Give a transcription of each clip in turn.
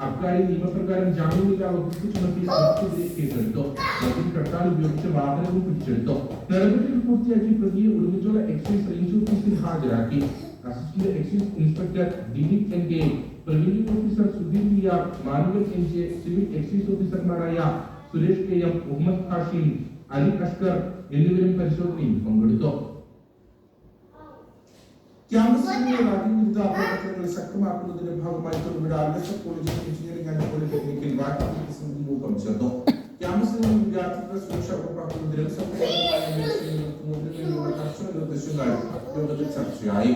അക്കാര്യം നിയമപ്രകാരം ജാമ്യമില്ലാ വകുപ്പ് ചുമത്തി അവർക്കെതിരെ കേസെടുത്തു. കട്ടാൽ ഉപയോഗിച്ച വാഹനവും പിടിച്ചെടുത്തു. നടപടികൾ പൂർത്തിയാക്കി പ്രതിയെ ഉടുമ്പൻചോല എക്സൈസ് റേഞ്ച് ഓഫീസിൽ ഹാജരാക്കി. Assistant excise inspector Dileep N K, preventive officer Sudheer P R, Manuel N J, civil excise ഓഫീസർമാരായ സുരേഷ് കെ എം, മുഹമ്മദ് ഹാഷിം, അലി അസ്കർ എന്നിവരും പരിശോധനയിൽ പങ്കെടുത്തു. ക്യാമ്പസിലെ റാഗിംഗ് വിരുദ്ധ പ്രവർത്തനങ്ങൾ ശക്തമാക്കുന്നതിന്റെ ഭാഗമായി തൊടുപുഴ അൽനസർ കോളേജിൽ എഞ്ചിനീയറിംഗ് ആൻഡ് പോളിടെക്നിക്കൽ റാഗിംഗ് സമിതി യോഗം ചേർന്നു. ക്യാമ്പസിലെ വിദ്യാർത്ഥികളുടെ സുരക്ഷ ഉറപ്പാക്കുന്നതിനും കർശന നിർദ്ദേശങ്ങൾ യോഗത്തിൽ ചർച്ചയായി.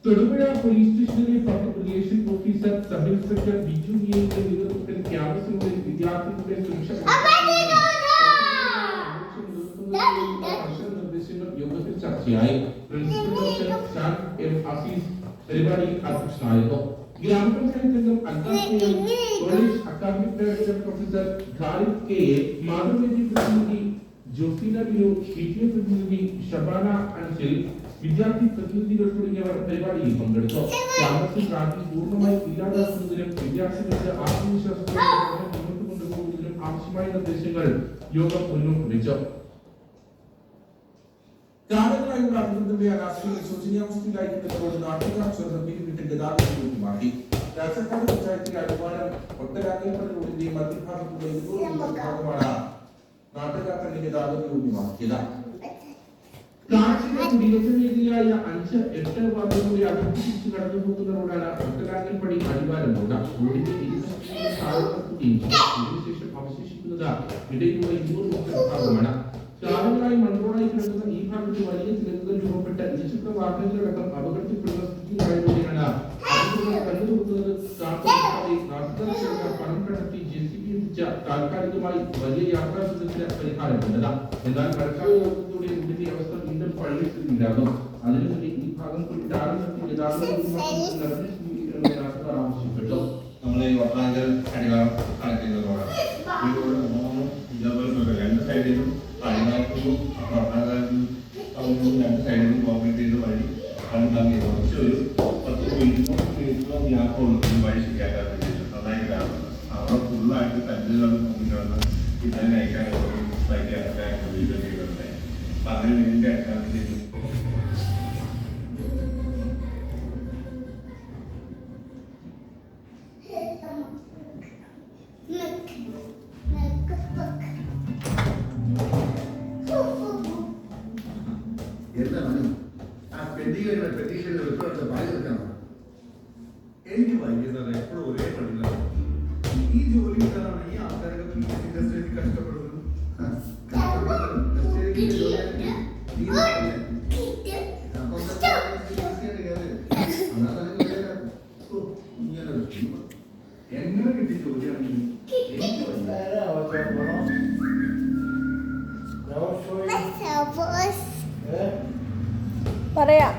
തൊടുപുഴ പോലീസ് സ്റ്റേഷനിലെ public relation officer sub inspector Biju വിയുടെ നേതൃത്വത്തിൽ ക്യാമ്പസിനുള്ളിൽ വിദ്യാർത്ഥികളുടെ സുരക്ഷ നിർദ്ദേശങ്ങൾ യോഗത്തിൽ ചർച്ചയായി. Principal doctor Shan M Azeez പരിപാടിയിൽ അധ്യക്ഷനായിരുന്നു. ഗ്രാമപഞ്ചായത്ത് അംഗം Althaf, college academic director professor Khalid K A, Mathruvedi പ്രതിനിധി ജോസിന ബിനു, PTA പ്രതിനിധി ഷബാന അൻസിൽ, വിദ്യാർത്ഥി പ്രതിനിധികൾ തുടങ്ങിയവർ പരിപാടിയിൽ പങ്കെടുത്തു. ക്യാമ്പസിൽ റാഗിംഗ് പൂർണ്ണമായി ഇല്ലാതാക്കുന്നതിനും വിദ്യാർത്ഥികൾക്ക് ആത്മവിശ്വാസത്തോടെ മുന്നോട്ട് കൊണ്ടുപോകുന്നതിനും ആവശ്യമായ നിർദ്ദേശങ്ങൾ യോഗം മുന്നോട്ട് വെച്ചു. കാലങ്ങളായുള്ള അഭിവൃദ്ധിയുടെ രാഷ്ട്രീയ ശോചനീയാവസ്ഥയിലായിരിക്കുന്നതോട് നാട്ടുകാർ ചേർന്ന് പിരിവിട്ട് ഗതാഗതം മാറ്റി. രാജസ്ഥാൻ പഞ്ചായത്തിലെ അനുമാനം ഒട്ടരാഗൽപ്പന റോഡിന്റെ മധ്യഭാഗത്തുള്ള ഭാഗമാണ് നാട്ടുകാർ തന്നെ ഗതാഗത യോഗ്യമാക്കിയത്. കാർഷിക കുടിയേറ്റ മേഖലയായ 5, 8 വാർഡുകളുടെ അതിർത്തി കടന്നു പോകുന്ന റോഡാണ് ഒട്ടരാഗൽപ്പടി അടിവാരം റോഡ്. റോഡിന്റെ ഇതിനുശേഷം അവശേഷിക്കുന്നത് ഇടയിലുള്ള 200 മീറ്റർ ഭാഗമാണ്. കാലങ്ങളായി മൺറോഡായി കിടക്കുന്ന ഈ ഭാഗത്ത് വലിയ ചിലവുകൾ രൂപപ്പെട്ട ഇരുചക്ര വാഹനങ്ങളടക്കം അപകടത്തിൽപ്പെടുന്ന സ്ഥിതിയായതോടെയാണ് കണ്ടുകൊടുക്കുന്നത്. പണം കണ്ടെത്തി JCB എത്തിച്ച താൽക്കാലികമായി വലിയ യാത്രാ ദുരിതത്തിന് പരിഹാരം കണ്ടത്. എന്നാൽ മഴക്കാലത്തോടെ ഇതിന്റെ അവസ്ഥ വീണ്ടും പഴയ സ്ഥിതിയിലാകും. അതിനുവേണ്ടി ഈ ഭാഗം കൂടി ടാറിൽ നിർത്തി ഗതാഗതം നാട്ടുകാർ ആവശ്യപ്പെട്ടു. നമ്മൾ ഈ ഒട്ടാങ്കൽ അടിവാരം കണക്ട് ചെയ്ത റോഡാണ്. ഈ റോഡ് ഇതേപോലെ 2 സൈഡിലും പടിഞ്ഞാറും രണ്ട് സൈഡിലും കോൺക്രീറ്റ് ചെയ്ത വഴി കണ്ടാക്കി കുറച്ച് ഒരു 10-20 മീറ്റർ ഗ്യാപ്പുള്ള വഴി ശരിയാക്കാൻ വേണ്ടിയിട്ട് നന്നായി കാണുന്നത്. അവിടെ ഫുള്ളായിട്ട് കല്ലുകൾ നോക്കിക്കാണ് ഇന്നലെ അയക്കാൻ സൈറ്റ് അടക്കാൻ വീട് ചെയ്തിട്ടുണ്ടായി. അപ്പം അതിന് വേണ്ടി അടക്കാൻ ചെയ്തു. എനിക്ക് വൈകിയത് എപ്പോഴും ഒരേ പണിയില്ല. ഈ ജോലി കിട്ടാനാണ് ഈ ആൾക്കാരൊക്കെ ഇൻഡസ്ട്രിയിൽ കഷ്ടപ്പെടുന്നത്. എങ്ങനെ കിട്ടിയ ജോലിയാണെങ്കിൽ പറയാം.